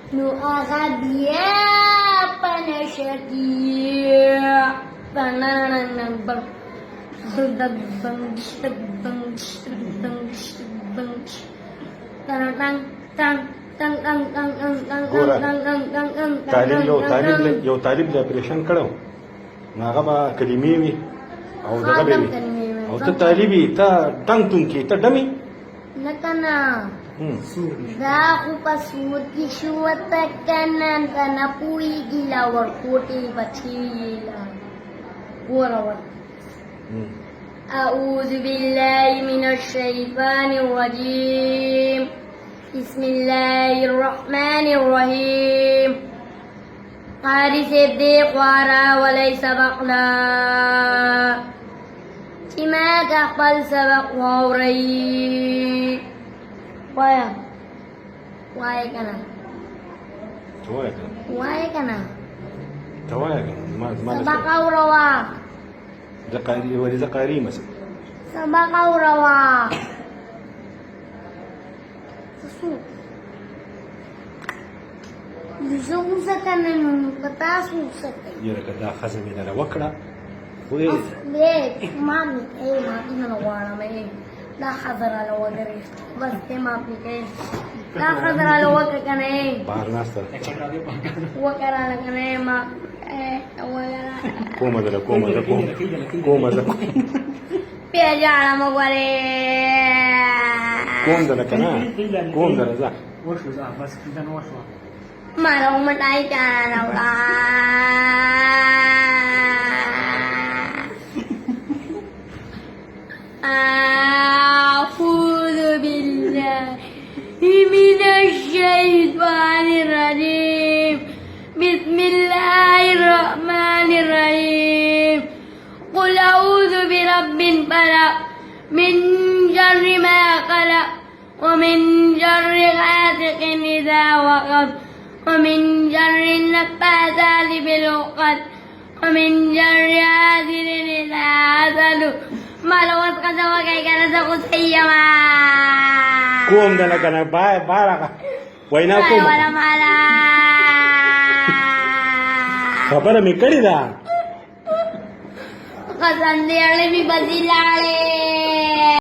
Nu dia panasyadia. Tananang bang. Bang bang bang bang bang. Tanang tang tang tang tang tang tang tang تعلیم یو طالب له پریشان کړو هغه به کلمې وي او دغه به وي او ته طالبي ته تنګ تون کې ته ډمي Nakana. Da aku pasur ki shuwata kanan kana pui gila war kote bachila. Warawat. أعوذ بالله من الشيطان الرجيم. بسم الله الرحمن الرحيم. قارئ صديق وارا وليس بقنا. ما تقبل سبق ووري. وایا کنه سبق اوروا زقاري مثلا سبق اوروا زوزه کنه نو پتا سوسه یره کدا خزمه نه وکړه وې مامي مامي نه وړه مې لا حضر على وګري بس ته مامي کې لا حضر على وګه کنه بهر ناسته وګرا کنه ما وګرا کومه ده پیاجاړه مګوره کوم ده کنه کوم ده ځه وشو ځه بس کله نو وشو مارو مټای چانا وړا أعوذ بالله من الشيطان الرجيم. بسم الله الرحمن الرحيم. قل أعوذ برب الفلق من شر ما خلق ومن شر غاسق إذا وقب ومن شر النفاثات في العقد ومن شر حاسد إذا حسد معلومات قد وقع كان سيما کوم ده کنه بارا وینا کوم ولا مالا خبره مې کړې ده قسم دې اړې می بزیلاړې